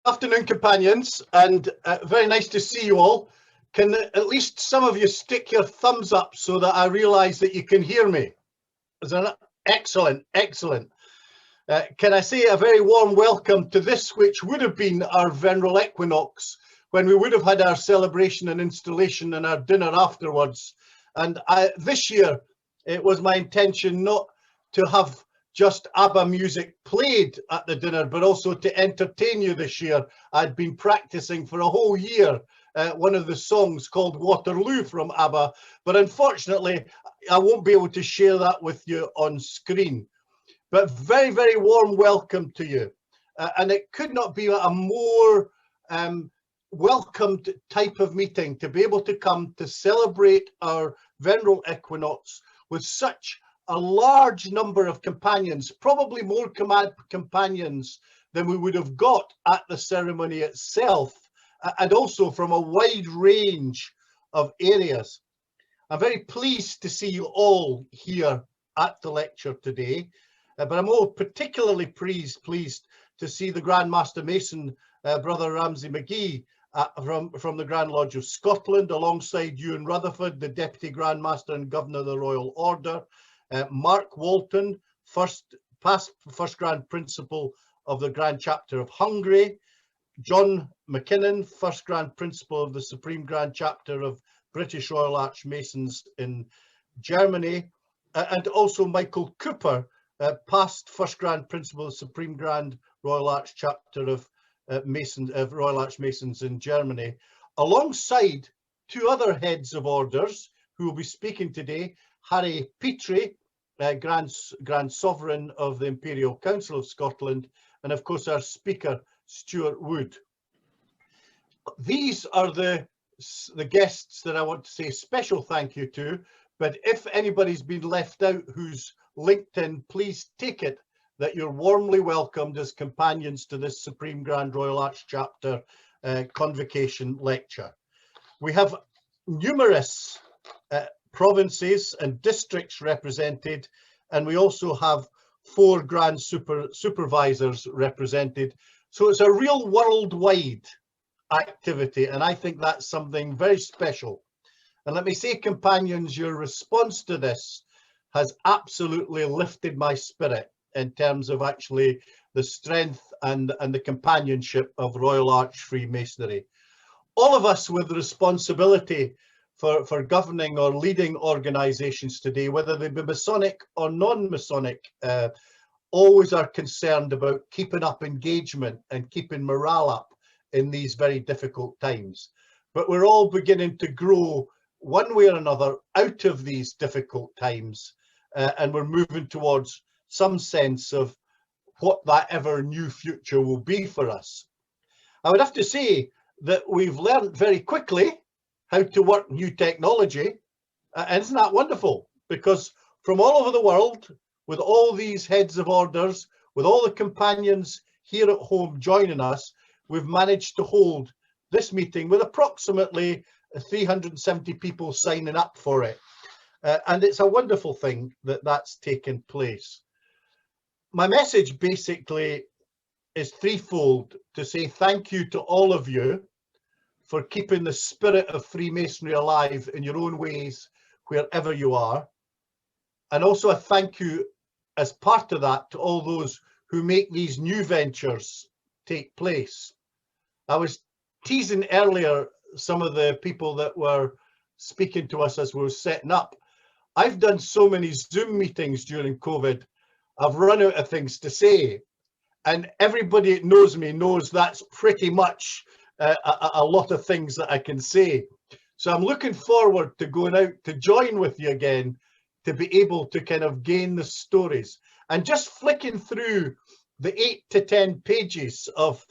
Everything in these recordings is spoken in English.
Afternoon, companions, and very nice to see you all. Can at least some of you stick your thumbs up so that I realise that you can hear me? Is that excellent? Excellent. Can I say a very warm welcome to this, which would have been our Vernal Equinox, when we would have had our celebration and installation and our dinner afterwards. And this year, it was my intention not to have just ABBA music played at the dinner, but also to entertain you this year. I'd been practicing for a whole year one of the songs called Waterloo from ABBA, but unfortunately, I won't be able to share that with you on screen. But very, very warm welcome to you. And it could not be a more welcomed type of meeting to be able to come to celebrate our Vernal Equinox with such a large number of companions, probably more companions than we would have got at the ceremony itself, and also from a wide range of areas. I'm very pleased to see you all here at the lecture today, but I'm all particularly pleased to see the Grand Master Mason, Brother Ramsay McGee, from the Grand Lodge of Scotland, alongside Ewan Rutherford, the Deputy Grand Master and Governor of the Royal Order, Mark Walton, past First Grand Principal of the Grand Chapter of Hungary, John McKinnon, First Grand Principal of the Supreme Grand Chapter of British Royal Arch Masons in Germany, and also Michael Cooper, past First Grand Principal of the Supreme Grand Royal Arch Chapter of Royal Arch Masons in Germany, alongside two other heads of orders who will be speaking today, Harry Petrie, Grand Sovereign of the Imperial Council of Scotland, and of course our speaker, Stuart Wood. These are the guests that I want to say a special thank you to, but if anybody's been left out who's LinkedIn, please take it that you're warmly welcomed as companions to this Supreme Grand Royal Arch Chapter Convocation lecture. We have numerous provinces and districts represented, and we also have 4 Grand Supervisors represented. So it's a real worldwide activity, and I think that's something very special. And let me say, companions, your response to this has absolutely lifted my spirit in terms of actually the strength and the companionship of Royal Arch Freemasonry. All of us with responsibility for governing or leading organizations today, whether they be Masonic or non-Masonic, always are concerned about keeping up engagement and keeping morale up in these very difficult times. But we're all beginning to grow one way or another out of these difficult times, and we're moving towards some sense of what that ever new future will be for us. I would have to say that we've learned very quickly how to work new technology, and isn't that wonderful? Because from all over the world, with all these heads of orders, with all the companions here at home joining us, we've managed to hold this meeting with approximately 370 people signing up for it. And it's a wonderful thing that that's taken place. My message basically is threefold: to say thank you to all of you for keeping the spirit of Freemasonry alive in your own ways, wherever you are. And also a thank you as part of that to all those who make these new ventures take place. I was teasing earlier some of the people that were speaking to us as we were setting up. I've done so many Zoom meetings during COVID, I've run out of things to say. And everybody that knows me knows that's pretty much a lot of things that I can say. So I'm looking forward to going out to join with you again, to be able to kind of gain the stories. And just flicking through the 8 to 10 pages of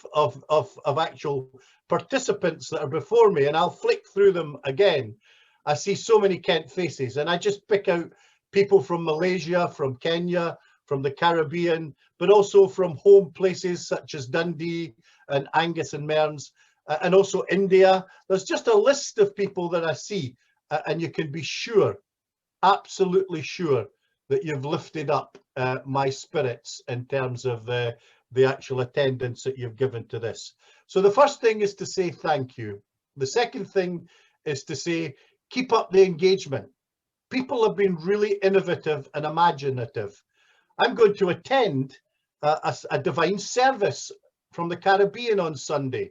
actual participants that are before me, and I'll flick through them again. I see so many Kent faces, and I just pick out people from Malaysia, from Kenya, from the Caribbean, but also from home places such as Dundee and Angus and Mearns, and also India. There's just a list of people that I see, and you can be sure, absolutely sure, that you've lifted up my spirits in terms of the actual attendance that you've given to this. So the first thing is to say thank you. The second thing is to say, keep up the engagement. People have been really innovative and imaginative. I'm going to attend a divine service from the Caribbean on Sunday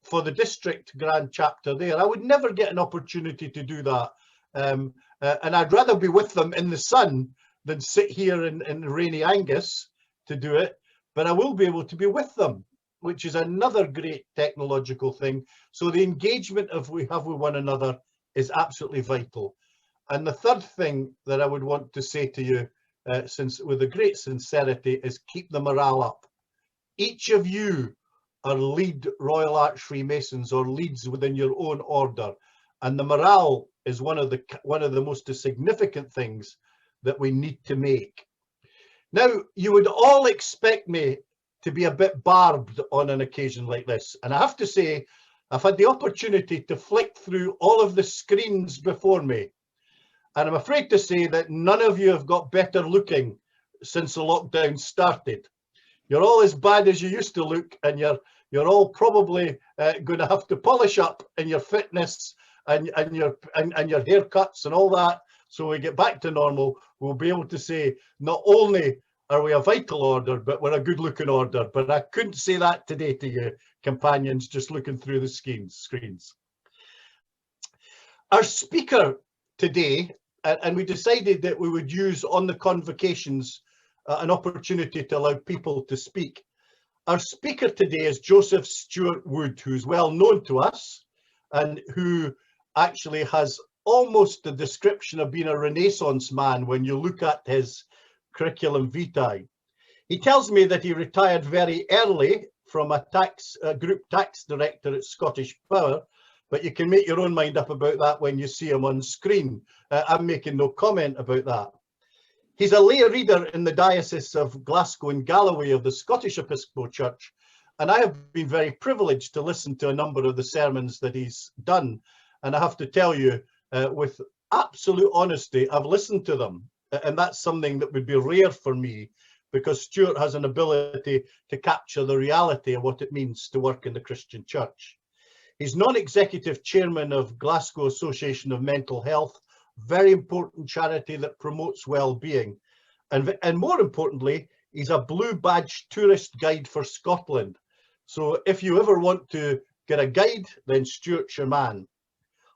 for the district grand chapter there. I would never get an opportunity to do that. And I'd rather be with them in the sun than sit here in rainy Angus to do it. But I will be able to be with them, which is another great technological thing. So the engagement we have with one another is absolutely vital. And the third thing that I would want to say to you, with a great sincerity, is keep the morale up. Each of you are lead Royal Arch Freemasons or leads within your own order, and the morale is one of the most significant things that we need to make. Now, you would all expect me to be a bit barbed on an occasion like this, and I have to say, I've had the opportunity to flick through all of the screens before me, and I'm afraid to say that none of you have got better looking since the lockdown started. You're all as bad as you used to look, and you're all probably going to have to polish up in your fitness and your haircuts and all that. So we get back to normal, we'll be able to say not only are we a vital order, but we're a good looking order. But I couldn't say that today to you, companions, just looking through the screens. Our speaker today, and we decided that we would use on the convocations an opportunity to allow people to speak. Our speaker today is Joseph Stuart Wood, who's well known to us and who actually has almost the description of being a Renaissance man when you look at his curriculum vitae. He tells me that he retired very early from a group tax director at Scottish Power, but you can make your own mind up about that when you see him on screen. I'm making no comment about that. He's a lay reader in the Diocese of Glasgow and Galloway of the Scottish Episcopal Church, and I have been very privileged to listen to a number of the sermons that he's done. And I have to tell you, with absolute honesty, I've listened to them, and that's something that would be rare for me, because Stuart has an ability to capture the reality of what it means to work in the Christian Church. He's non-executive chairman of Glasgow Association of Mental Health, very important charity that promotes well-being, and more importantly, he's a blue badge tourist guide for Scotland. So if you ever want to get a guide, then Stuart's your man.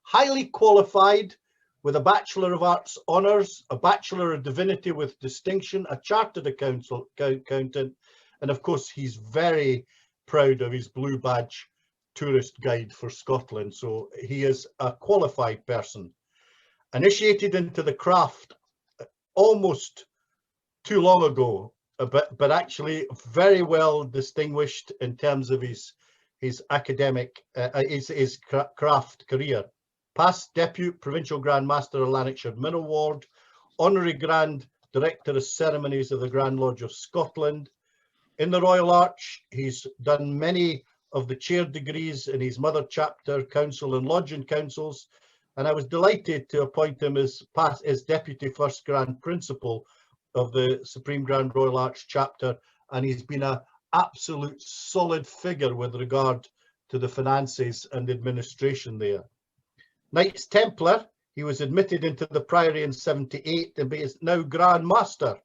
Highly qualified, with a Bachelor of Arts honours, a Bachelor of Divinity with distinction, a chartered accountant, and of course he's very proud of his blue badge tourist guide for Scotland. So he is a qualified person. Initiated into the craft almost too long ago, but actually very well distinguished in terms of his academic, his craft career. Past Deputy Provincial Grand Master of Lanarkshire Middle Ward, Honorary Grand Director of Ceremonies of the Grand Lodge of Scotland. In the Royal Arch, he's done many of the chair degrees in his mother chapter, council and lodging councils, and I was delighted to appoint him as Deputy First Grand Principal of the Supreme Grand Royal Arch chapter, and he's been an absolute solid figure with regard to the finances and administration there. Knights Templar, he was admitted into the Priory in '78 and is now Grand Master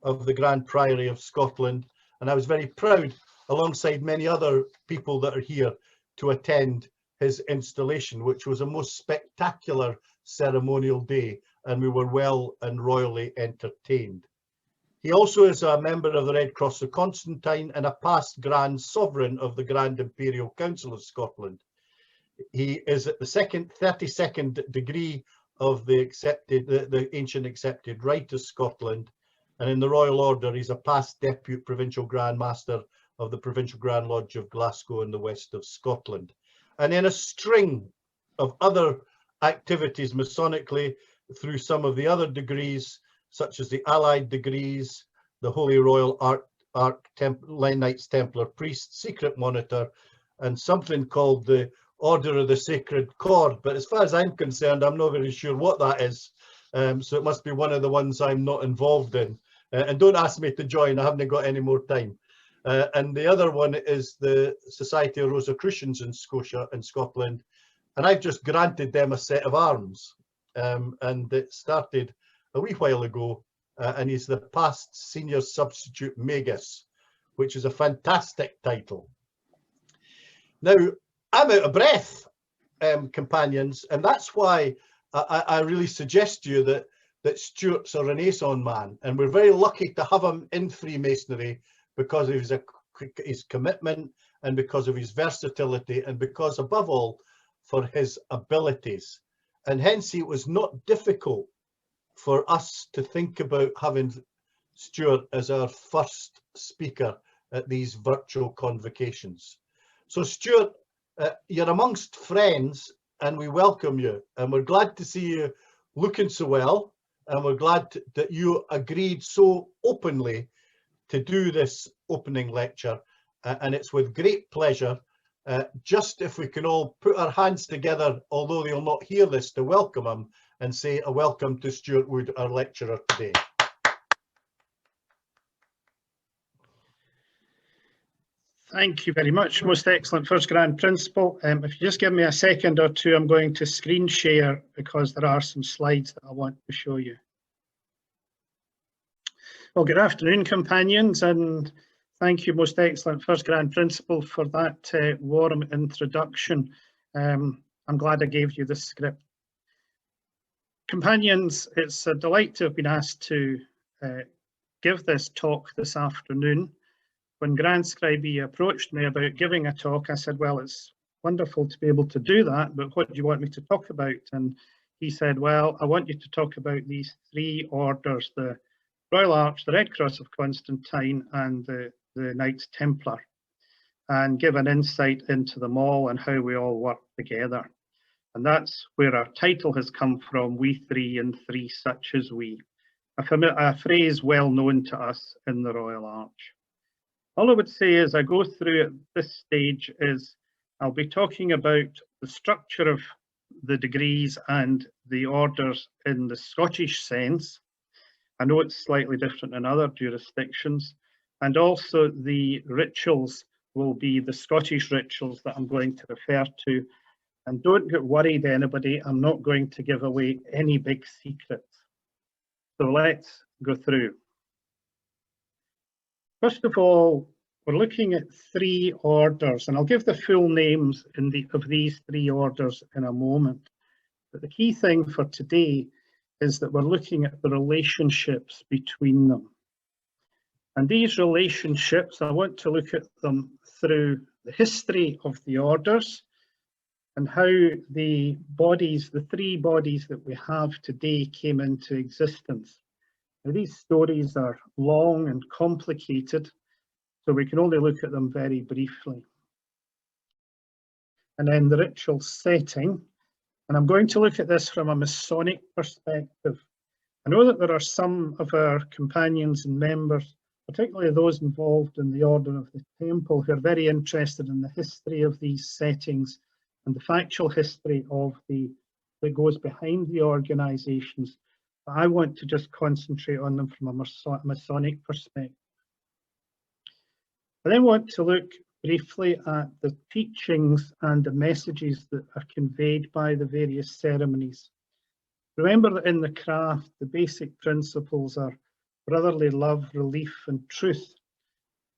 of the Grand Priory of Scotland, and I was very proud, alongside many other people that are here, to attend his installation, which was a most spectacular ceremonial day, and we were well and royally entertained. He also is a member of the Red Cross of Constantine and a past Grand Sovereign of the Grand Imperial Council of Scotland. He is at the 32nd degree of the ancient accepted rite of Scotland, and in the Royal Order he's a past Deputy Provincial Grand Master of the Provincial Grand Lodge of Glasgow in the west of Scotland. And in a string of other activities Masonically through some of the other degrees, such as the Allied degrees, the Holy Royal Knights Templar Priest, Secret Monitor, and something called the Order of the Sacred Cord. But as far as I'm concerned, I'm not very sure what that is. So it must be one of the ones I'm not involved in. And don't ask me to join, I haven't got any more time. and the other one is the Society of Rosicrucians in Scotia in Scotland, and I've just granted them a set of arms, and it started a wee while ago, and he's the past senior substitute magus, which is a fantastic title. Now, I'm out of breath, companions, and that's why I really suggest to you that Stuart's a Renaissance man, and we're very lucky to have him in Freemasonry because of his commitment and because of his versatility and because, above all, for his abilities. And hence, it was not difficult for us to think about having Stuart as our first speaker at these virtual convocations. So Stuart, you're amongst friends and we welcome you, and we're glad to see you looking so well, and we're glad that you agreed so openly to do this opening lecture, and it's with great pleasure. Just if we can all put our hands together, although they'll not hear this, to welcome him and say a welcome to Stuart Wood, our lecturer today. Thank you very much. Most excellent First Grand Principal. If you just give me a second or two, I'm going to screen share because there are some slides that I want to show you. Well, good afternoon, companions, and thank you, Most Excellent First Grand Principal, for that warm introduction. I'm glad I gave you the script. Companions, it's a delight to have been asked to give this talk this afternoon. When Grand Scribee approached me about giving a talk, I said, well, it's wonderful to be able to do that, but what do you want me to talk about? And he said, well, I want you to talk about these three orders, the Royal Arch, the Red Cross of Constantine, and the Knights Templar, and give an insight into them all and how we all work together. And that's where our title has come from, We Three and Three Such as We, a phrase well known to us in the Royal Arch. All I would say as I go through at this stage is I'll be talking about the structure of the degrees and the orders in the Scottish sense. I know it's slightly different in other jurisdictions, and also the rituals will be the Scottish rituals that I'm going to refer to. And don't get worried, anybody, I'm not going to give away any big secrets. So let's go through. First of all, we're looking at three orders, and I'll give the full names of these three orders in a moment. But the key thing for today is that we're looking at the relationships between them. And these relationships, I want to look at them through the history of the orders and how the bodies, the three bodies that we have today, came into existence. Now, these stories are long and complicated, so we can only look at them very briefly. And then the ritual setting, and I'm going to look at this from a Masonic perspective. I know that there are some of our companions and members, particularly those involved in the Order of the Temple, who are very interested in the history of these settings and the factual history of that goes behind the organisations. But I want to just concentrate on them from a Masonic perspective. I then want to look briefly at the teachings and the messages that are conveyed by the various ceremonies. Remember that in the craft, the basic principles are brotherly love, relief, and truth.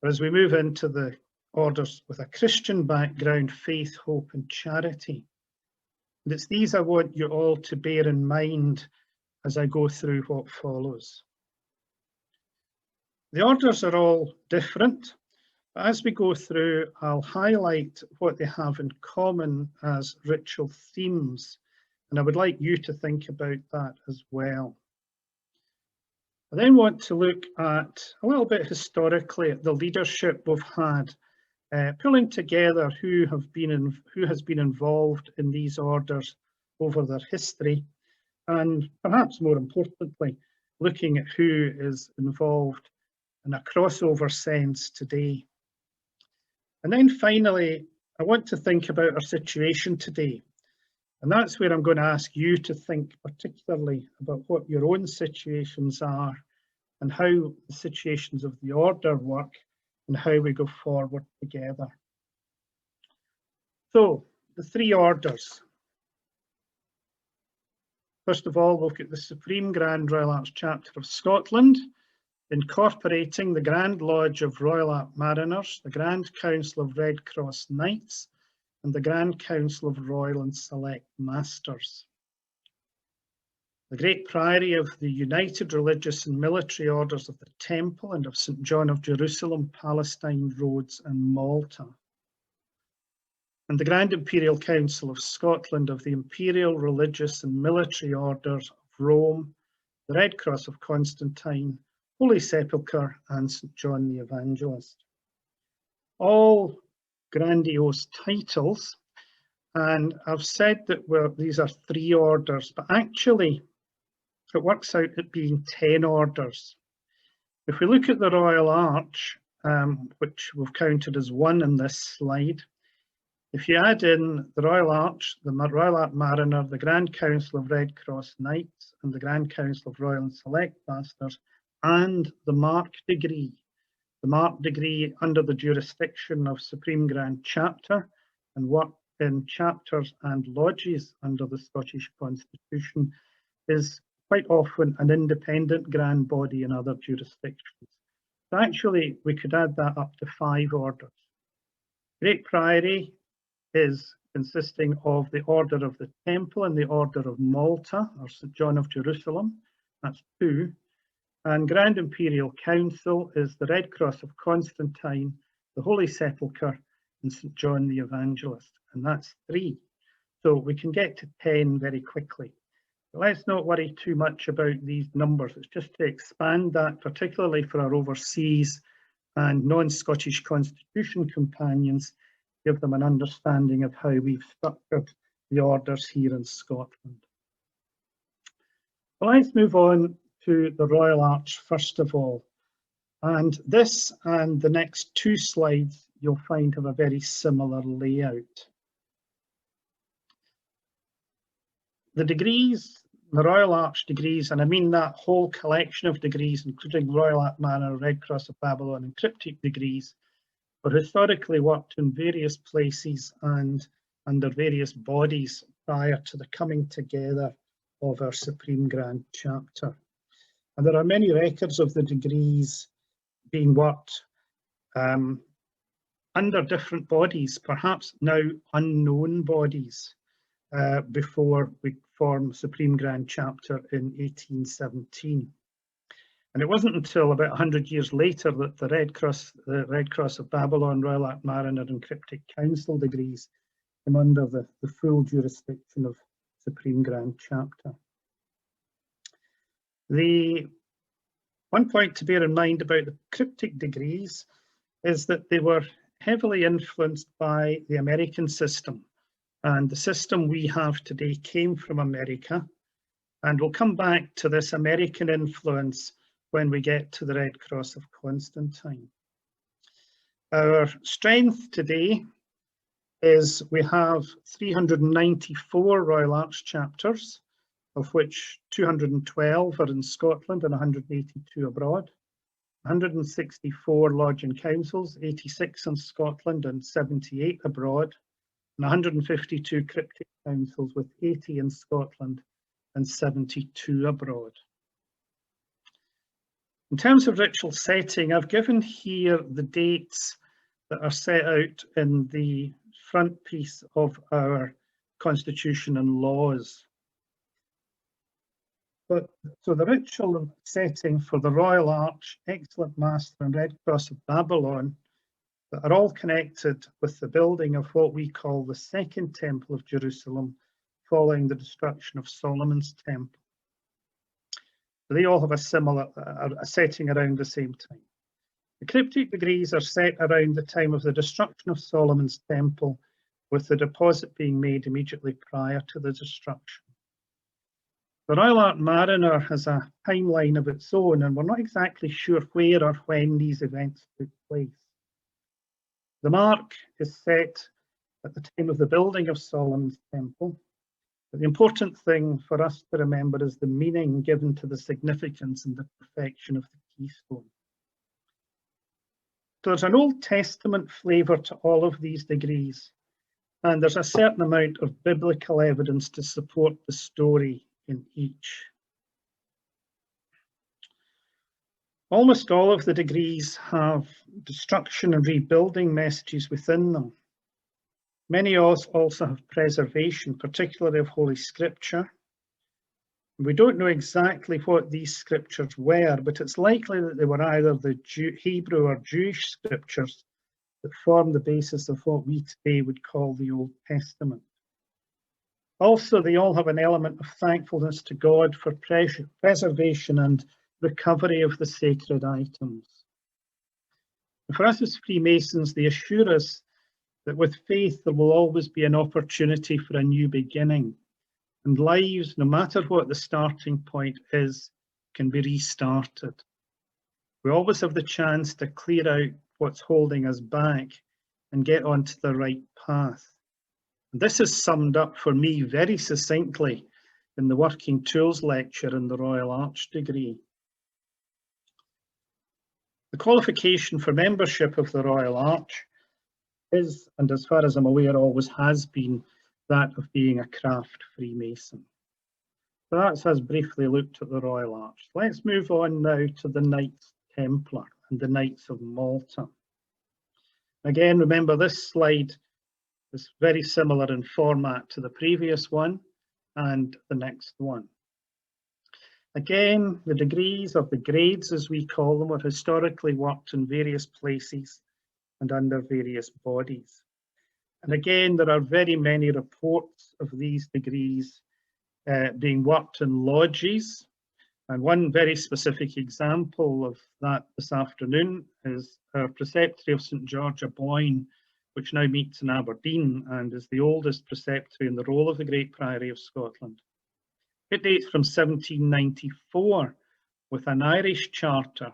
But as we move into the orders with a Christian background, faith, hope, and charity. And it's these I want you all to bear in mind as I go through what follows. The orders are all different. As we go through, I'll highlight what they have in common as ritual themes, and I would like you to think about that as well. I then want to look at a little bit historically at the leadership we've had, pulling together who has been involved in these orders over their history, and perhaps more importantly, looking at who is involved in a crossover sense today. And then finally, I want to think about our situation today. And that's where I'm going to ask you to think particularly about what your own situations are and how the situations of the order work and how we go forward together. So, the three orders. First of all, we'll look at the Supreme Grand Royal Arch Chapter of Scotland, incorporating the Grand Lodge of Royal Arch Mariners, the Grand Council of Red Cross Knights, and the Grand Council of Royal and Select Masters. The Great Priory of the United Religious and Military Orders of the Temple and of St. John of Jerusalem, Palestine, Rhodes, and Malta. And the Grand Imperial Council of Scotland of the Imperial Religious and Military Orders of Rome, the Red Cross of Constantine, Holy Sepulchre, and St. John the Evangelist. All grandiose titles, and I've said that these are three orders, but actually it works out at being 10 orders. If we look at the Royal Arch, which we've counted as one in this slide, if you add in the Royal Arch, the Royal Arch Mariner, the Grand Council of Red Cross Knights, and the Grand Council of Royal and Select Masters, and the Mark Degree under the jurisdiction of Supreme Grand Chapter, and work in chapters and lodges under the Scottish Constitution, is quite often an independent grand body in other jurisdictions. So actually, we could add that up to 5 orders. Great Priory is consisting of the Order of the Temple and the Order of Malta, or St. John of Jerusalem, that's 2. And Grand Imperial Council is the Red Cross of Constantine, the Holy Sepulchre, and St. John the Evangelist, and that's 3. So we can get to 10 very quickly. But let's not worry too much about these numbers. It's just to expand that, particularly for our overseas and non-Scottish Constitution companions, give them an understanding of how we've structured the orders here in Scotland. Well, let's move on to the Royal Arch first of all. And this and the next 2 slides you'll find have a very similar layout. The degrees, the Royal Arch degrees, and I mean that whole collection of degrees, including Royal Arch Manor, Red Cross of Babylon, and cryptic degrees, were historically worked in various places and under various bodies prior to the coming together of our Supreme Grand Chapter. And there are many records of the degrees being worked under different bodies, perhaps now unknown bodies, before we formed Supreme Grand Chapter in 1817. And it wasn't until about 100 years later that the Red Cross of Babylon, Royal Arch Mariner, and Cryptic Council degrees came under the full jurisdiction of Supreme Grand Chapter. The one point to bear in mind about the cryptic degrees is that they were heavily influenced by the American system. And the system we have today came from America. And we'll come back to this American influence when we get to the Red Cross of Constantine. Our strength today is we have 394 Royal Arch chapters, of which 212 are in Scotland and 182 abroad, 164 lodge and councils, 86 in Scotland and 78 abroad, and 152 cryptic councils with 80 in Scotland and 72 abroad. In terms of ritual setting, I've given here the dates that are set out in the front piece of our Constitution and laws. So the ritual setting for the Royal Arch, Excellent Master, and Red Cross of Babylon that are all connected with the building of what we call the Second Temple of Jerusalem following the destruction of Solomon's Temple. They all have a similar setting around the same time. The cryptic degrees are set around the time of the destruction of Solomon's Temple, with the deposit being made immediately prior to the destruction. The Royal Arch Mariner has a timeline of its own, and we're not exactly sure where or when these events took place. The mark is set at the time of the building of Solomon's Temple. But the important thing for us to remember is the meaning given to the significance and the perfection of the keystone. there's an Old Testament flavour to all of these degrees, and there's a certain amount of biblical evidence to support the story in each. Almost all of the degrees have destruction and rebuilding messages within them. Many also have preservation, particularly of Holy Scripture. We don't know exactly what these scriptures were, but it's likely that they were either the Hebrew or Jewish scriptures that form the basis of what we today would call the Old Testament. Also, they all have an element of thankfulness to God for preservation and recovery of the sacred items. For us as Freemasons, they assure us that with faith there will always be an opportunity for a new beginning, and lives, no matter what the starting point is, can be restarted. We always have the chance to clear out what's holding us back and get onto the right path. And this is summed up for me very succinctly in the Working Tools lecture in the Royal Arch degree. The qualification for membership of the Royal Arch is, and as far as I'm aware, always has been, that of being a craft Freemason. So that's us briefly looked at the Royal Arch. Let's move on now to the Knights Templar and the Knights of Malta. Again, remember this slide is very similar in format to the previous one and the next one. Again, the degrees, or the grades as we call them, have historically worked in various places and under various bodies. And again, there are very many reports of these degrees being worked in lodges. And one very specific example of that this afternoon is our Preceptory of St George Aboyne, which now meets in Aberdeen and is the oldest preceptory in the roll of the Great Priory of Scotland. It dates from 1794 with an Irish charter,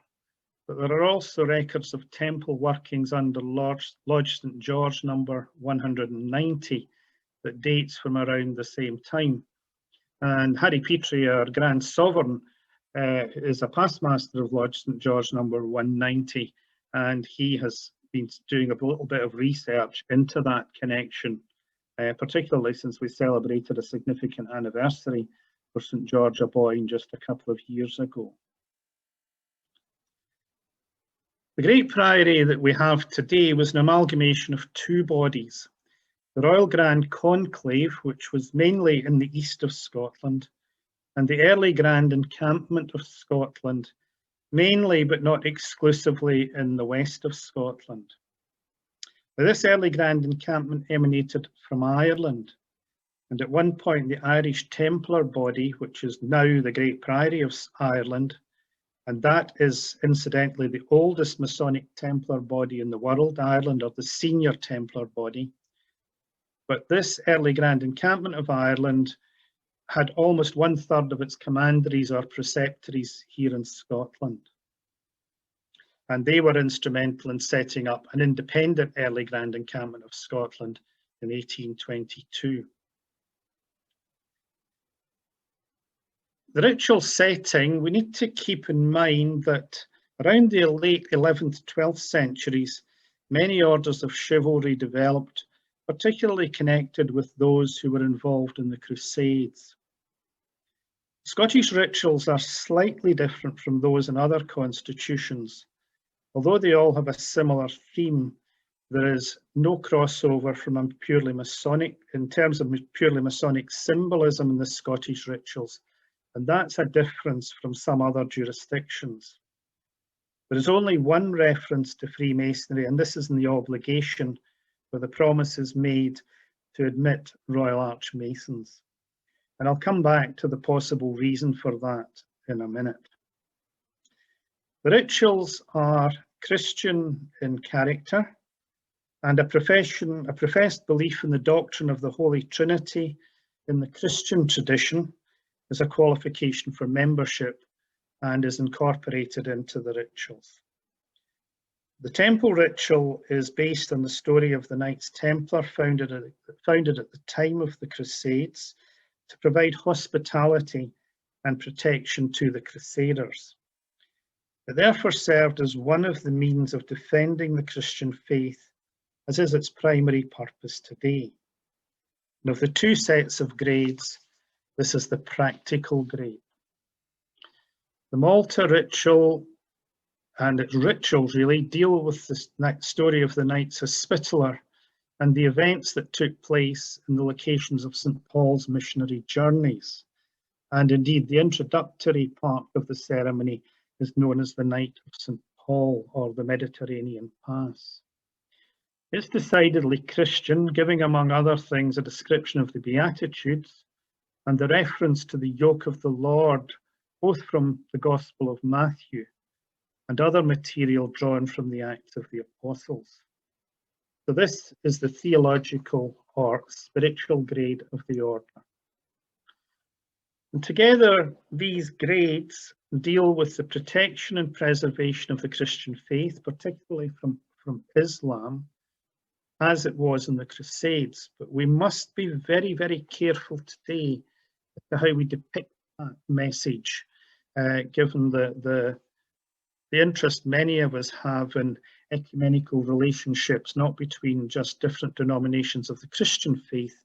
but there are also records of temple workings under Lodge St George number 190 that dates from around the same time. And Harry Petrie, our Grand Sovereign, is a past master of Lodge St George number 190, and he has been doing a little bit of research into that connection, particularly since we celebrated a significant anniversary for St George Aboyne just a couple of years ago. The Great Priory that we have today was an amalgamation of two bodies: the Royal Grand Conclave, which was mainly in the east of Scotland, and the Early Grand Encampment of Scotland, mainly but not exclusively in the west of Scotland. Now, this Early Grand Encampment emanated from Ireland, and at one point the Irish Templar body, which is now the Great Priory of Ireland, and that is incidentally the oldest Masonic Templar body in the world. Ireland are the senior Templar body. But this Early Grand Encampment of Ireland had almost 1/3 of its commanderies or preceptories here in Scotland. And they were instrumental in setting up an independent Early Grand Encampment of Scotland in 1822. The ritual setting, we need to keep in mind that around the late 11th, 12th centuries, many orders of chivalry developed, particularly connected with those who were involved in the Crusades. Scottish rituals are slightly different from those in other constitutions. Although they all have a similar theme, there is no crossover from a purely Masonic, in terms of purely Masonic symbolism in the Scottish rituals. And that's a difference from some other jurisdictions. There is only one reference to Freemasonry, and this is in the obligation, where the promise is made to admit Royal Arch Masons. And I'll come back to the possible reason for that in a minute. The rituals are Christian in character, and a professed belief in the doctrine of the Holy Trinity in the Christian tradition is a qualification for membership and is incorporated into the rituals. The temple ritual is based on the story of the Knights Templar founded at the time of the Crusades to provide hospitality and protection to the Crusaders. It therefore served as one of the means of defending the Christian faith, as is its primary purpose today. And of the two sets of grades, this is the practical grade. The Malta ritual and its rituals really deal with the story of the Knights Hospitaller and the events that took place in the locations of St. Paul's missionary journeys. And indeed, the introductory part of the ceremony is known as the Night of St. Paul, or the Mediterranean Pass. It's decidedly Christian, giving among other things a description of the Beatitudes and the reference to the yoke of the Lord, both from the Gospel of Matthew and other material drawn from the Acts of the Apostles. So this is the theological or spiritual grade of the order. And together, these grades deal with the protection and preservation of the Christian faith, particularly from Islam, as it was in the Crusades. But we must be very, very careful today as to how we depict that message, given the interest many of us have in ecumenical relationships, not between just different denominations of the Christian faith,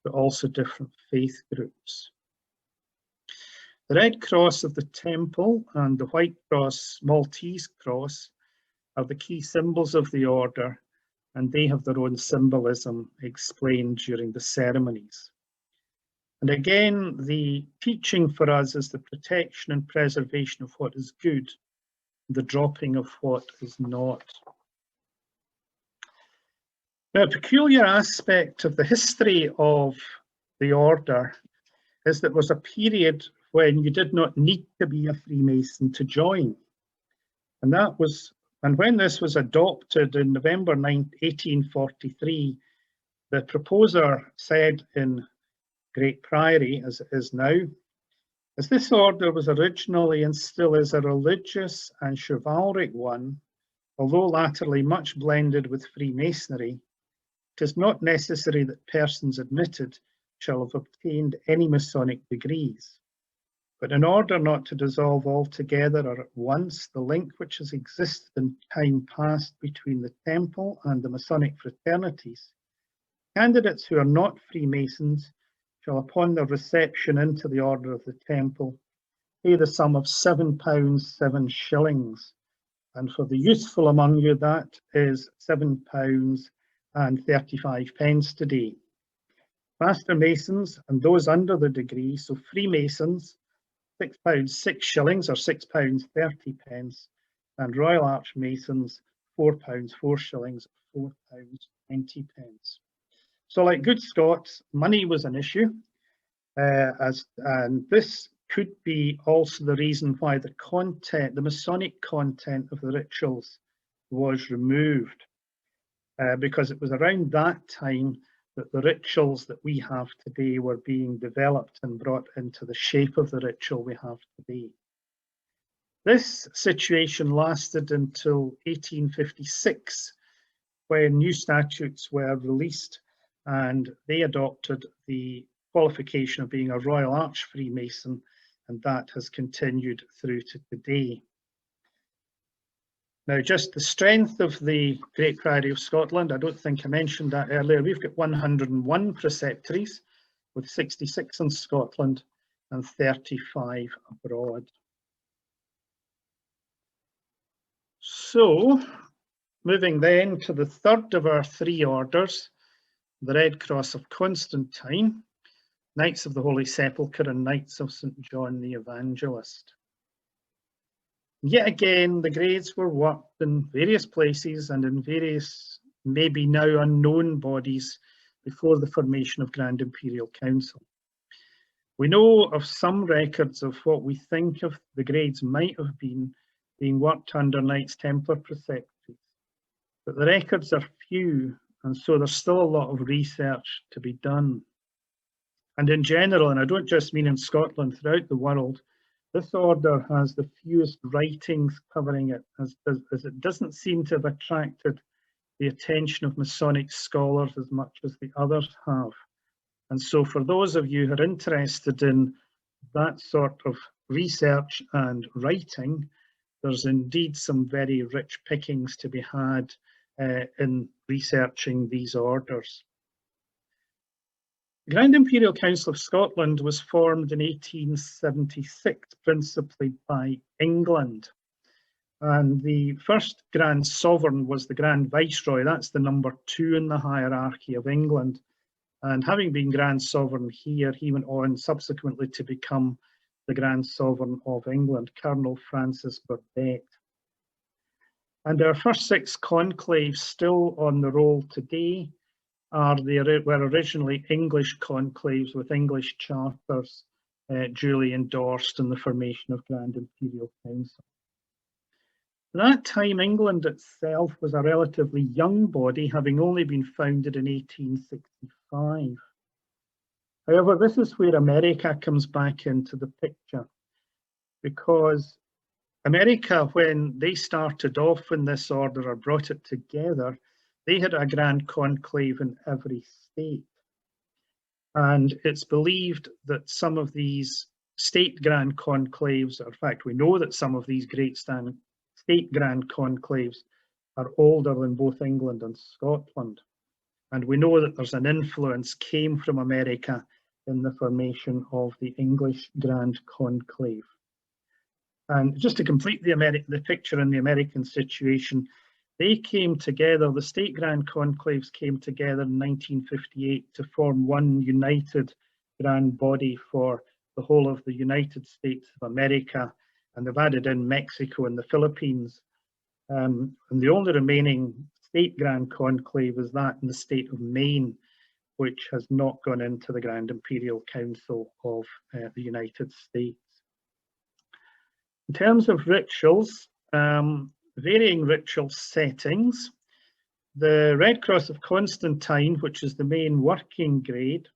but also different faith groups. The red cross of the temple and the white cross, Maltese cross, are the key symbols of the order, and they have their own symbolism explained during the ceremonies. And again, the teaching for us is the protection and preservation of what is good, the dropping of what is not. Now, a peculiar aspect of the history of the order is that there was a period when you did not need to be a Freemason to join. And when this was adopted in November 1843, the proposer said in Great Priory, as it is now, as this order was originally and still is a religious and chivalric one, although latterly much blended with Freemasonry, it is not necessary that persons admitted shall have obtained any Masonic degrees. But in order not to dissolve altogether or at once the link which has existed in time past between the temple and the Masonic fraternities, candidates who are not Freemasons shall, upon their reception into the order of the temple, pay the sum of £7 7 shillings. And for the youthful among you, that is £7 and 35 pence today. Master Masons and those under the degree, so Freemasons, £6 6 shillings or £6 30 pence, and Royal Archmasons, £4 4 shillings, £4 20 pence. So, like good Scots, money was an issue, and this could be also the reason why the Masonic content of the rituals was removed, because it was around that time that the rituals that we have today were being developed and brought into the shape of the ritual we have today. This situation lasted until 1856, when new statutes were released and they adopted the qualification of being a Royal Arch Freemason, and that has continued through to today. Now, just the strength of the Great Priory of Scotland, I don't think I mentioned that earlier. We've got 101 preceptories, with 66 in Scotland and 35 abroad. So, moving then to the third of our three orders, the Red Cross of Constantine, Knights of the Holy Sepulchre and Knights of St. John the Evangelist. Yet again, the grades were worked in various places and in various, maybe now unknown bodies before the formation of Grand Imperial Council. We know of some records of what we think of the grades might have been being worked under Knights Templar preceptories, but the records are few, and so there's still a lot of research to be done. And in general, and I don't just mean in Scotland, throughout the world, this order has the fewest writings covering it, as it doesn't seem to have attracted the attention of Masonic scholars as much as the others have. And so for those of you who are interested in that sort of research and writing, there's indeed some very rich pickings to be had in researching these orders. The Grand Imperial Council of Scotland was formed in 1876, principally by England. And the first Grand Sovereign was the Grand Viceroy. That's the number 2 in the hierarchy of England. And having been Grand Sovereign here, he went on subsequently to become the Grand Sovereign of England, Colonel Francis Burdett. And our first 6 conclaves still on the roll today were originally English conclaves with English charters duly endorsed in the formation of Grand Imperial Council. At that time, England itself was a relatively young body, having only been founded in 1865. However, this is where America comes back into the picture, because America, when they started off in this order or brought it together, they had a grand conclave in every state. And it's believed that some of these state grand conclaves, in fact, we know that some of these great state grand conclaves are older than both England and Scotland. And we know that there's an influence came from America in the formation of the English Grand Conclave. And just to complete the picture in the American situation, they came together, the state Grand Conclaves came together in 1958 to form one united grand body for the whole of the United States of America, and they've added in Mexico and the Philippines. And the only remaining state Grand Conclave is that in the state of Maine, which has not gone into the Grand Imperial Council of the United States. In terms of rituals, varying ritual settings, the Red Cross of Constantine, which is the main working grade,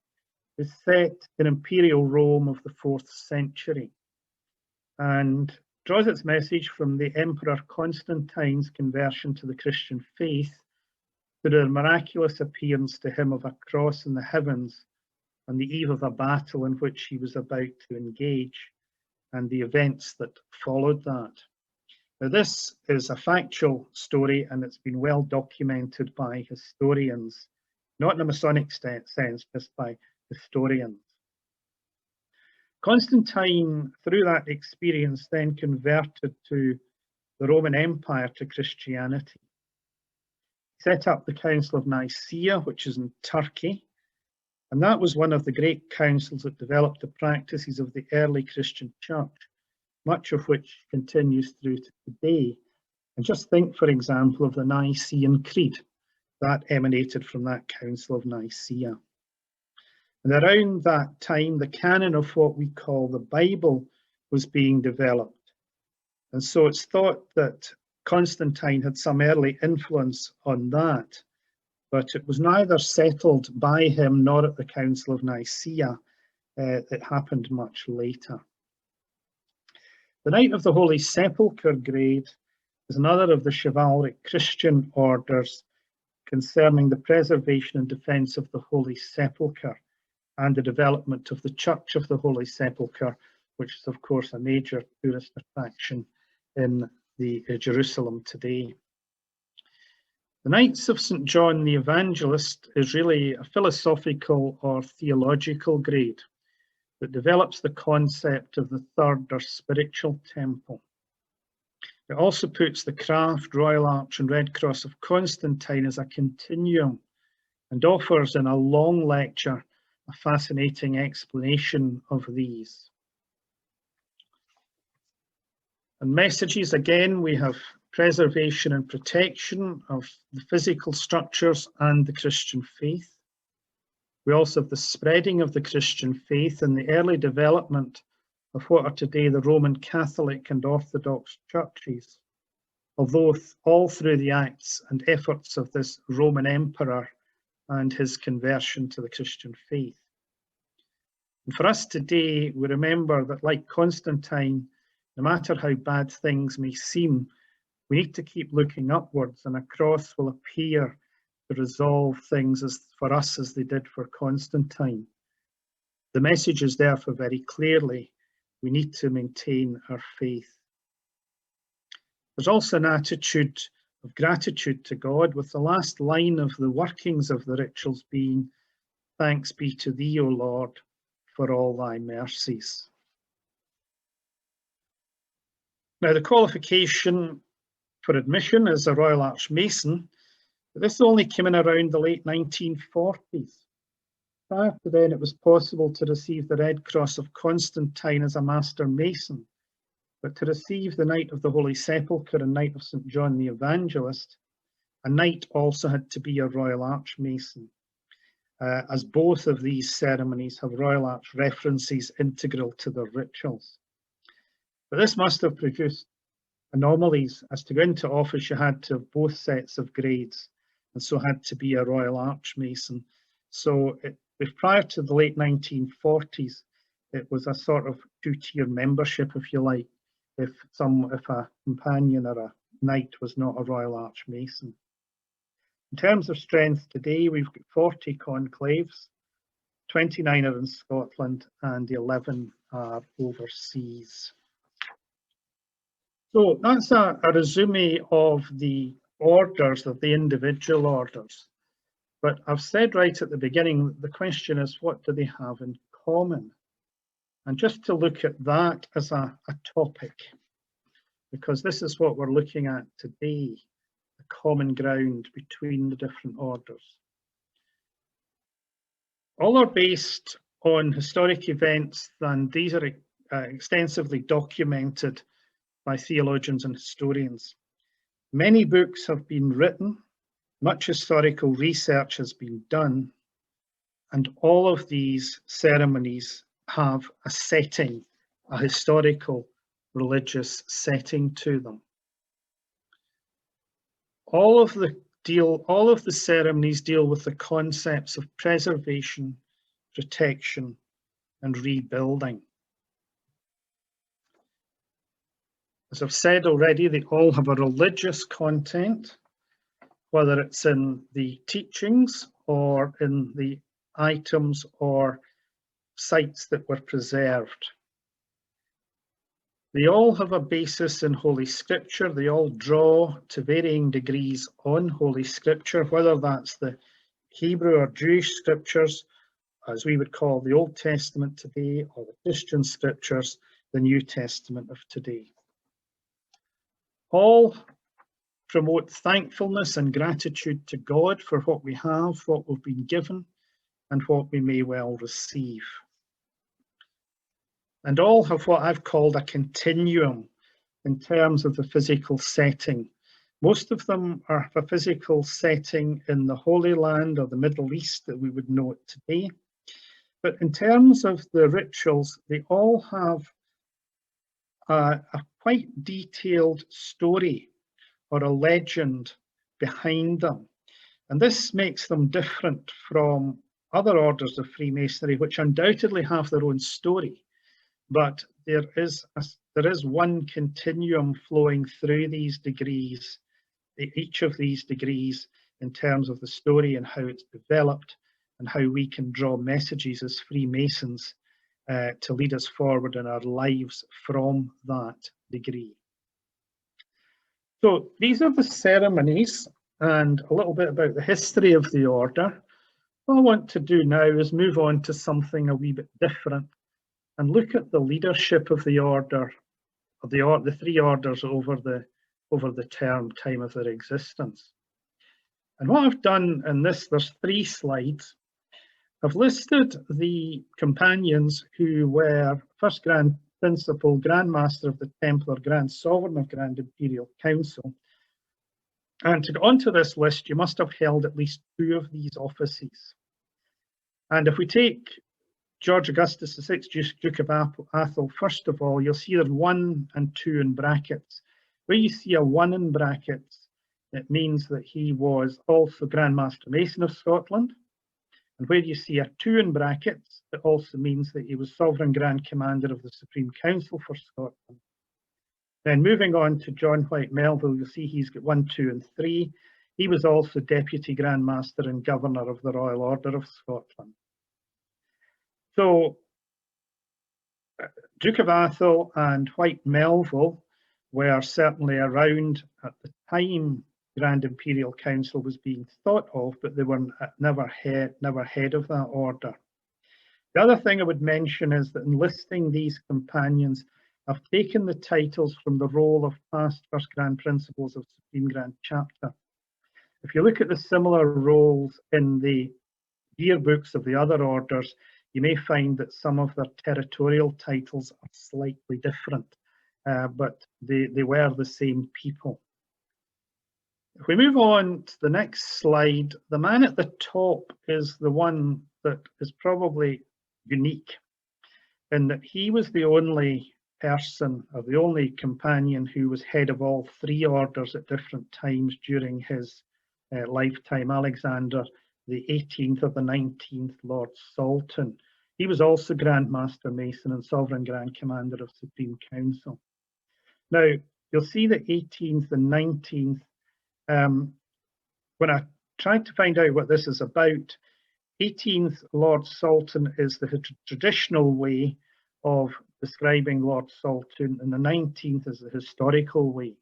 is set in Imperial Rome of the 4th century and draws its message from the Emperor Constantine's conversion to the Christian faith to the miraculous appearance to him of a cross in the heavens on the eve of a battle in which he was about to engage, and the events that followed that. Now, this is a factual story, and it's been well documented by historians, not in a Masonic sense, just by historians. Constantine, through that experience, then converted to the Roman Empire, to Christianity. He set up the Council of Nicaea, which is in Turkey, and that was one of the great councils that developed the practices of the early Christian church, much of which continues through to today. And just think, for example, of the Nicene Creed that emanated from that Council of Nicaea. And around that time, the canon of what we call the Bible was being developed. And so it's thought that Constantine had some early influence on that, but it was neither settled by him nor at the Council of Nicaea. It happened much later. The Knight of the Holy Sepulchre grade is another of the chivalric Christian orders concerning the preservation and defence of the Holy Sepulchre and the development of the Church of the Holy Sepulchre, which is, of course, a major tourist attraction in Jerusalem today. The Knights of St. John the Evangelist is really a philosophical or theological grade that develops the concept of the third or spiritual temple. It also puts the Craft, Royal Arch and Red Cross of Constantine as a continuum and offers in a long lecture a fascinating explanation of these. And messages, again, we have preservation and protection of the physical structures and the Christian faith. We also have the spreading of the Christian faith and the early development of what are today the Roman Catholic and Orthodox churches, although all through the acts and efforts of this Roman emperor and his conversion to the Christian faith. And for us today, we remember that, like Constantine, no matter how bad things may seem, we need to keep looking upwards, and a cross will appear to resolve things for us as they did for Constantine. The message is therefore very clearly, we need to maintain our faith. There's also an attitude of gratitude to God, with the last line of the workings of the rituals being, "Thanks be to thee, O Lord, for all thy mercies." Now, the qualification for admission is a Royal Archmason, but this only came in around the late 1940s. Prior to then, it was possible to receive the Red Cross of Constantine as a Master Mason, but to receive the Knight of the Holy Sepulchre and Knight of St. John the Evangelist, a knight also had to be a Royal Archmason, as both of these ceremonies have Royal Arch references integral to their rituals. But this must have produced anomalies, as to go into office you had to have both sets of grades, and so had to be a Royal Archmason. So if prior to the late 1940s, it was a sort of two-tier membership, if you like, if a companion or a knight was not a Royal Archmason. In terms of strength today, we've got 40 conclaves, 29 are in Scotland and 11 are overseas. So that's a resume of the orders, of the individual orders. But I've said right at the beginning, the question is, what do they have in common? And just to look at that as a topic, because this is what we're looking at today, the common ground between the different orders. All are based on historic events, and these are extensively documented by theologians and historians. Many books have been written, much historical research has been done, and all of these ceremonies have a setting, a historical religious setting to them. All of the ceremonies deal with the concepts of preservation, protection, and rebuilding. As I've said already, they all have a religious content, whether it's in the teachings or in the items or sites that were preserved. They all have a basis in Holy Scripture. They all draw to varying degrees on Holy Scripture, whether that's the Hebrew or Jewish Scriptures, as we would call the Old Testament today, or the Christian Scriptures, the New Testament of today. All promote thankfulness and gratitude to God for what we have, what we've been given, and what we may well receive. And all have what I've called a continuum in terms of the physical setting. Most of them are a physical setting in the Holy Land or the Middle East that we would know it today. But in terms of the rituals, they all have a quite detailed story or a legend behind them. And this makes them different from other orders of Freemasonry, which undoubtedly have their own story. But there is one continuum flowing through these degrees, each of these degrees, in terms of the story and how it's developed and how we can draw messages as Freemasons to lead us forward in our lives from that degree. So these are the ceremonies and a little bit about the history of the order. What I want to do now is move on to something a wee bit different and look at the leadership of the order, of the three orders over the time of their existence. And what I've done in this, there's 3 slides. I've listed the companions who were first Grand Principal, Grand Master of the Templar, Grand Sovereign of Grand Imperial Council. And to get onto this list, you must have held at least 2 of these offices. And if we take George Augustus VI, Duke of Atholl, first of all, you'll see there's 1 and 2 in brackets. Where you see a 1 in brackets, it means that he was also Grand Master Mason of Scotland. And where you see a 2 in brackets, it also means that he was Sovereign Grand Commander of the Supreme Council for Scotland. Then moving on to John White Melville, you'll see he's got 1, 2, and 3. He was also Deputy Grand Master and Governor of the Royal Order of Scotland. So Duke of Atholl and White Melville were certainly around at the time Grand Imperial Council was being thought of, but they were never head of that order. The other thing I would mention is that in listing these companions, I've taken the titles from the roll of past First Grand Principals of Supreme Grand Chapter. If you look at the similar rolls in the yearbooks of the other orders, you may find that some of their territorial titles are slightly different, but they were the same people. If we move on to the next slide, the man at the top is the one that is probably unique in that he was the only person or the only companion who was head of all three orders at different times during his lifetime. Alexander the 18th or the 19th Lord Salton. He was also Grand Master Mason and Sovereign Grand Commander of Supreme Council. Now, you'll see the 18th and 19th. When I tried to find out what this is about, 18th Lord Salton is the traditional way of describing Lord Salton, and the 19th is the historical way.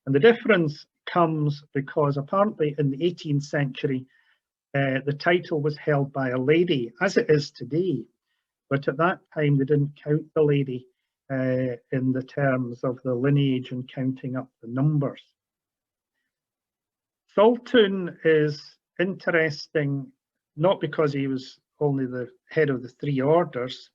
And the difference comes because apparently in the 18th century, the title was held by a lady, as it is today. But at that time, they didn't count the lady in the terms of the lineage and counting up the numbers. Salton is interesting, not because he was only the head of the three orders,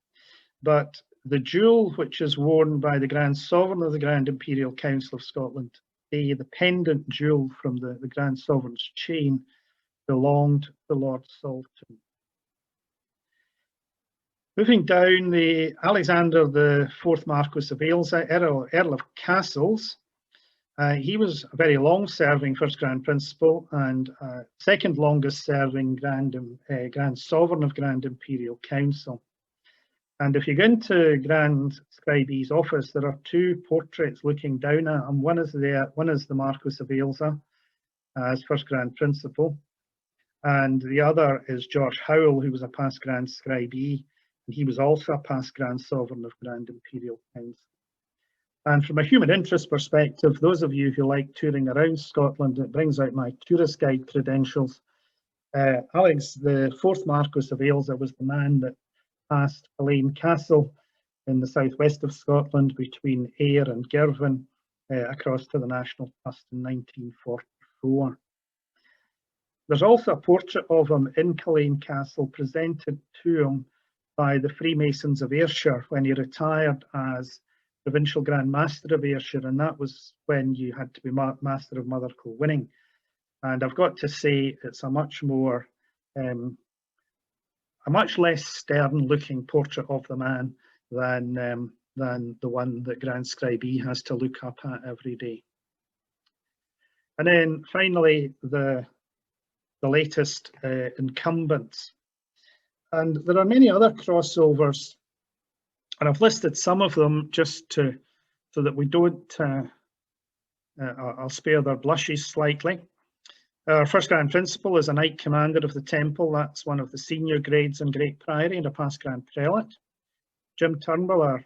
but the jewel which is worn by the Grand Sovereign of the Grand Imperial Council of Scotland, the pendant jewel from the Grand Sovereign's chain, belonged to Lord Salton. Moving down, the Alexander the Fourth Marquis of Ailsa, Earl of Castles. He was a very long-serving First Grand Principal and second longest-serving Grand Sovereign of Grand Imperial Council. And if you go into Grand Scribee's office, there are two portraits looking down at him. One is the Marquis of Ailsa as First Grand Principal, and the other is George Howell, who was a past Grand Scribee, and he was also a past Grand Sovereign of Grand Imperial Council. And from a human interest perspective, those of you who like touring around Scotland, it brings out my tourist guide credentials. Alex, the fourth Marquis of Ailsa, was the man that passed Elaine Castle in the southwest of Scotland between Ayr and Girvan across to the National Trust in 1944. There's also a portrait of him in Culzean Castle presented to him by the Freemasons of Ayrshire when he retired as Provincial Grand Master of Ayrshire, and that was when you had to be Master of Mother Kilwinning. And I've got to say, it's a much less stern-looking portrait of the man than the one that Grand Scribee has to look up at every day. And then finally, the latest incumbents. And there are many other crossovers, and I've listed some of them just so that we don't, I'll spare their blushes slightly. Our First Grand Principal is a Knight Commander of the Temple. That's one of the senior grades in Great Priory and a past Grand Prelate. Jim Turnbull, our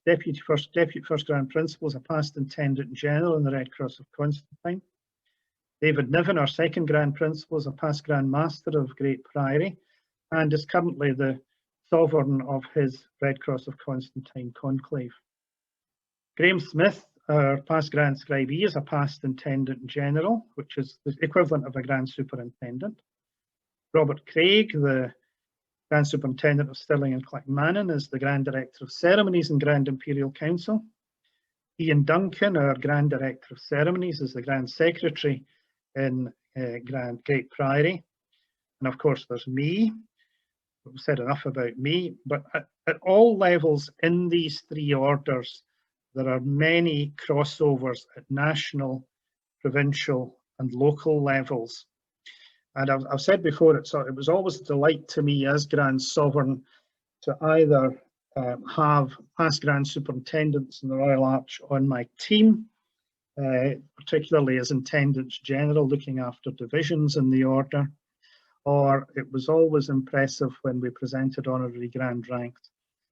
Deputy First Grand Principal, is a past Intendant General in the Red Cross of Constantine. David Niven, our second Grand Principal, is a past Grand Master of Great Priory and is currently the Sovereign of his Red Cross of Constantine conclave. Graham Smith, our past Grand Scribee, is a past Intendant General, which is the equivalent of a Grand Superintendent. Robert Craig, the Grand Superintendent of Stirling and Clackmannan, is the Grand Director of Ceremonies in Grand Imperial Council. Ian Duncan, our Grand Director of Ceremonies, is the Grand Secretary in Great Priory. And of course, there's me. We've said enough about me, but at all levels in these three orders, there are many crossovers at national, provincial, and local levels. And I've said before, it was always a delight to me as Grand Sovereign to either have past Grand Superintendents in the Royal Arch on my team, particularly as Intendants General looking after divisions in the order, or it was always impressive when we presented honorary grand ranks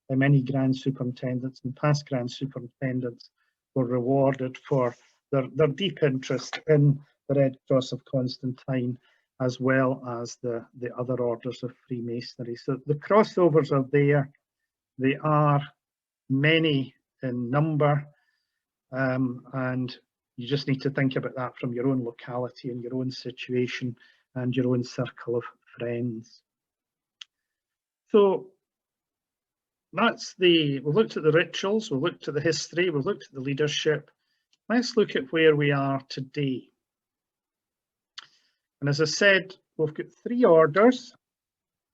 by many Grand Superintendents and past Grand Superintendents were rewarded for their deep interest in the Red Cross of Constantine, as well as the other orders of Freemasonry. So the crossovers are there. They are many in number, and you just need to think about that from your own locality and your own situation and your own circle of friends. So we've looked at the rituals, we've looked at the history, we've looked at the leadership. Let's look at where we are today. And as I said, we've got 3 orders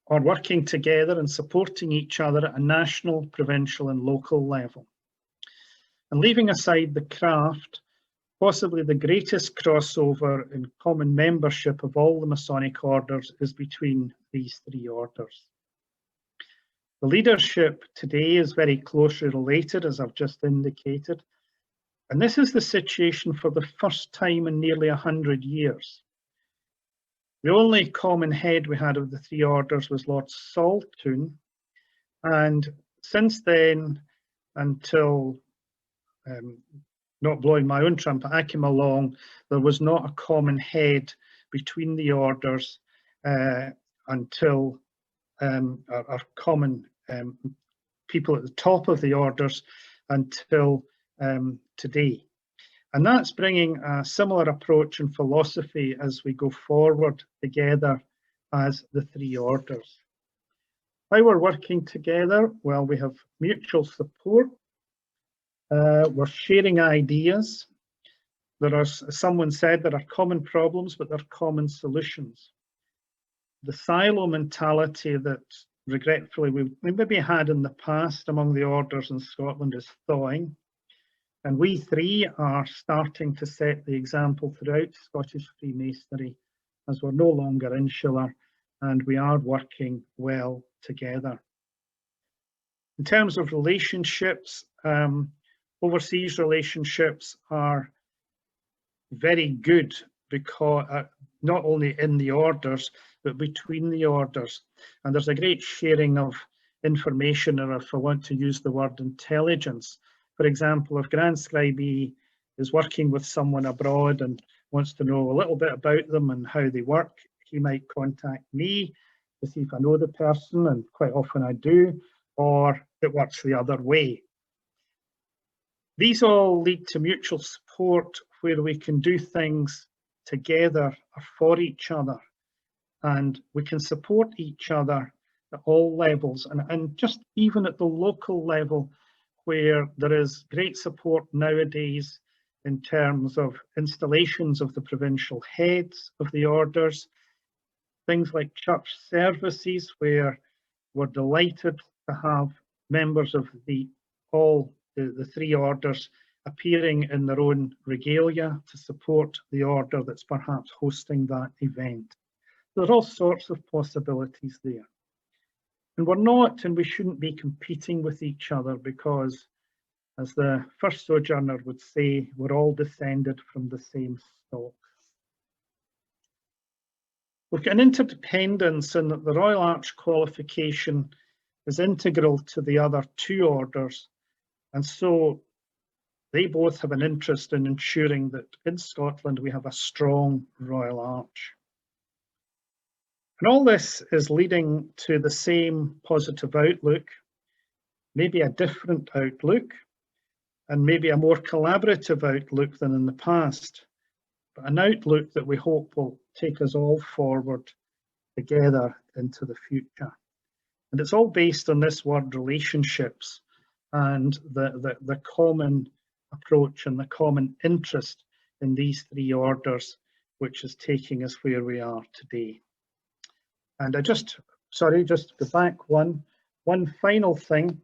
are working together and supporting each other at a national, provincial and local level. And leaving aside the craft, possibly the greatest crossover in common membership of all the Masonic orders is between these 3 orders. The leadership today is very closely related, as I've just indicated, and this is the situation for the first time in nearly 100 years. The only common head we had of the 3 orders was Lord Saltoun, and since then, until not blowing my own trumpet, I came along, there was not a common head between the orders until our common people at the top of the orders until today. And that's bringing a similar approach and philosophy as we go forward together as the 3 orders. How we're working together? Well, we have mutual support. We're sharing ideas. There are, as someone said, there are common problems, but there are common solutions. The silo mentality that regretfully we maybe had in the past among the orders in Scotland is thawing. And we 3 are starting to set the example throughout Scottish Freemasonry, as we're no longer insular and we are working well together. In terms of relationships, overseas relationships are very good, because not only in the orders, but between the orders. And there's a great sharing of information, or if I want to use the word intelligence. For example, if Grand Scribee is working with someone abroad and wants to know a little bit about them and how they work, he might contact me to see if I know the person, and quite often I do, or it works the other way. These all lead to mutual support where we can do things together or for each other, and we can support each other at all levels, and just even at the local level, where there is great support nowadays in terms of installations of the provincial heads of the orders, things like church services, where we're delighted to have members of the 3 orders appearing in their own regalia to support the order that's perhaps hosting that event. There are all sorts of possibilities there. And we're not, and we shouldn't be competing with each other, because, as the first sojourner would say, we're all descended from the same stock. We've got an interdependence in that the Royal Arch qualification is integral to the other 2 orders, and so they both have an interest in ensuring that in Scotland we have a strong Royal Arch. And all this is leading to the same positive outlook, maybe a different outlook, and maybe a more collaborative outlook than in the past, but an outlook that we hope will take us all forward together into the future. And it's all based on this word relationships, and the common approach and the common interest in these 3 orders, which is taking us where we are today. And just to go back one final thing.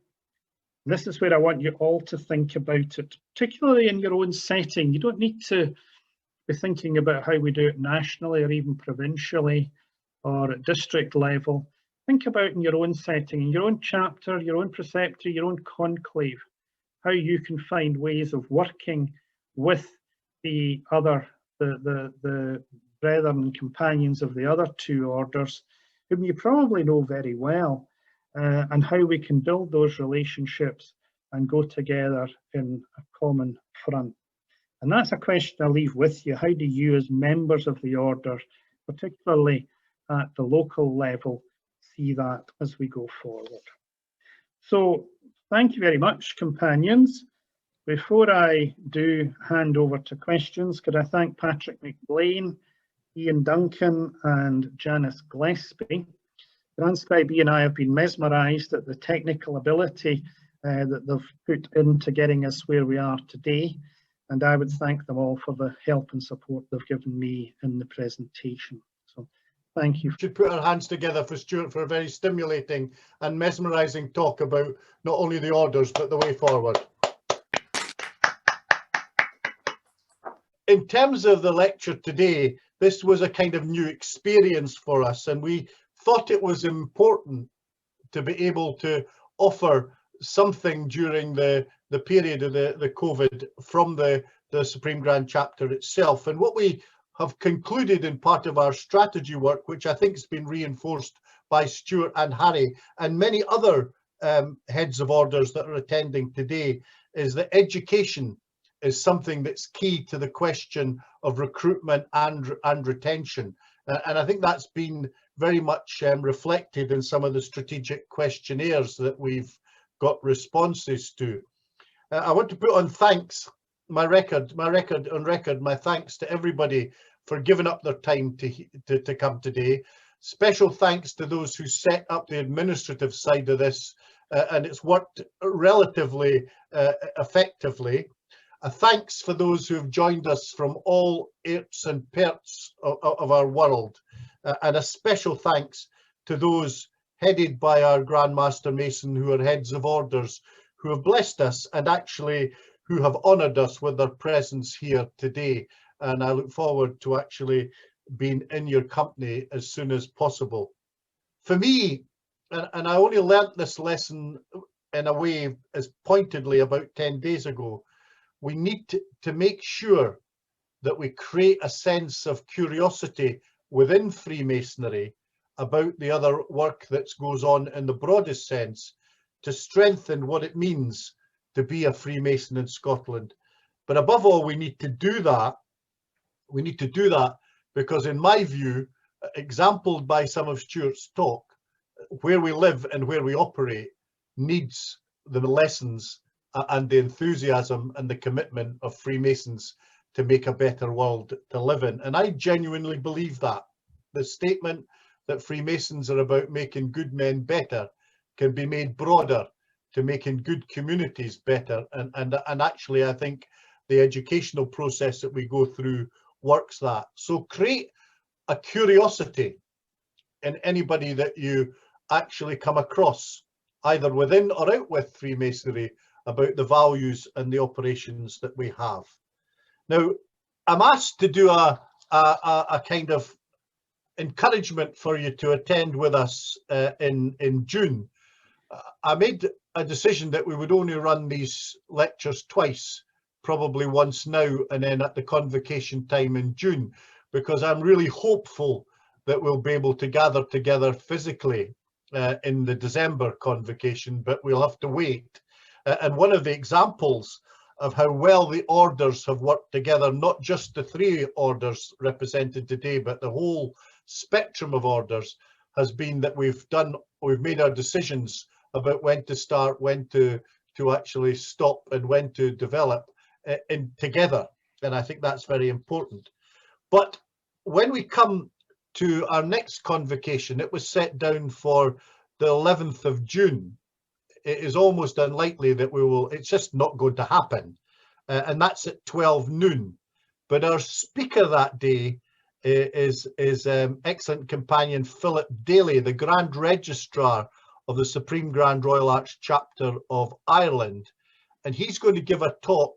This is where I want you all to think about it, particularly in your own setting. You don't need to be thinking about how we do it nationally or even provincially or at district level. Think about in your own setting, in your own chapter, your own preceptory, your own conclave, how you can find ways of working with the brethren and companions of the other 2 orders, whom you probably know very well, and how we can build those relationships and go together in a common front. And that's a question I leave with you. How do you, as members of the order, particularly at the local level, see that as we go forward? So thank you very much, companions. Before I do hand over to questions, could I thank Patrick McBlain, Ian Duncan and Janice Gillespie. Transcribe and I have been mesmerised at the technical ability that they've put into getting us where we are today. And I would thank them all for the help and support they've given me in the presentation. So thank you. We should put our hands together for Stuart for a very stimulating and mesmerising talk about not only the orders, but the way forward. In terms of the lecture today, this was a kind of new experience for us, and we thought it was important to be able to offer something during the period of the COVID from the Supreme Grand Chapter itself. And what we have concluded in part of our strategy work, which I think has been reinforced by Stuart and Harry and many other heads of orders that are attending today, is that education is something that's key to the question of recruitment and retention. And I think that's been very much reflected in some of the strategic questionnaires that we've got responses to. I want to put on thanks, my thanks to everybody for giving up their time to come today. Special thanks to those who set up the administrative side of this, and it's worked relatively effectively. A thanks for those who have joined us from all airts and perts of our world, and a special thanks to those headed by our Grand Master Mason, who are heads of orders, who have blessed us and actually who have honoured us with their presence here today. And I look forward to actually being in your company as soon as possible. For me, and I only learnt this lesson in a way as pointedly about 10 days ago, we need to make sure that we create a sense of curiosity within Freemasonry about the other work that goes on in the broadest sense to strengthen what it means to be a Freemason in Scotland. But above all, we need to do that. We need to do that because, in my view, exampled by some of Stuart's talk, where we live and where we operate needs the lessons and the enthusiasm and the commitment of Freemasons to make a better world to live in. And I genuinely believe that. The statement that Freemasons are about making good men better can be made broader to making good communities better. And actually, I think the educational process that we go through works that. So create a curiosity in anybody that you actually come across, either within or out with Freemasonry, about the values and the operations that we have. Now, I'm asked to do a kind of encouragement for you to attend with us in June. I made a decision that we would only run these lectures twice, probably once now and then at the convocation time in June, because I'm really hopeful that we'll be able to gather together physically in the December convocation, but we'll have to wait. And one of the examples of how well the orders have worked together, not just the three orders represented today, but the whole spectrum of orders, has been that we've made our decisions about when to start, when to actually stop, and when to develop together. And I think that's very important. But when we come to our next convocation, it was set down for the 11th of June. It is almost unlikely that we will, it's just not going to happen. And that's at 12 noon. But our speaker that day is excellent companion Philip Daly, the Grand Registrar of the Supreme Grand Royal Arch Chapter of Ireland. And he's going to give a talk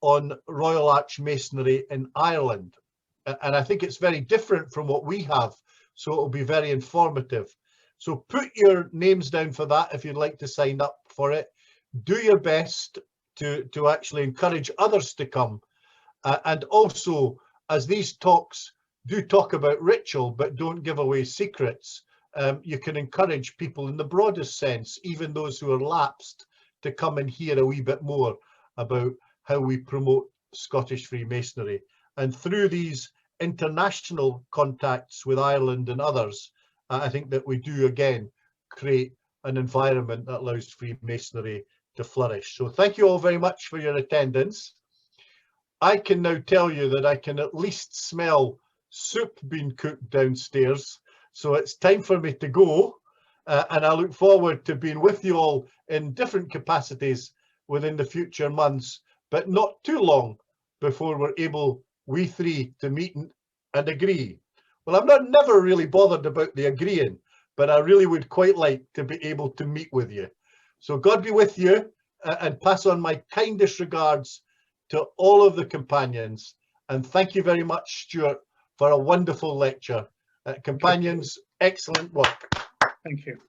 on Royal Arch Masonry in Ireland. And I think it's very different from what we have, so it'll be very informative. So put your names down for that if you'd like to sign up for it. Do your best to actually encourage others to come. And also, as these talks do talk about ritual, but don't give away secrets, you can encourage people in the broadest sense, even those who are lapsed, to come and hear a wee bit more about how we promote Scottish Freemasonry. And through these international contacts with Ireland and others, I think that we do again create an environment that allows Freemasonry to flourish. So thank you all very much for your attendance. I can now tell you that I can at least smell soup being cooked downstairs. So it's time for me to go. And I look forward to being with you all in different capacities within the future months, but not too long before we're able, we three, to meet and agree. Well, I'm never really bothered about the agreeing, but I really would quite like to be able to meet with you. So God be with you, and pass on my kindest regards to all of the companions. And thank you very much, Stuart, for a wonderful lecture. Companions, excellent work. Thank you.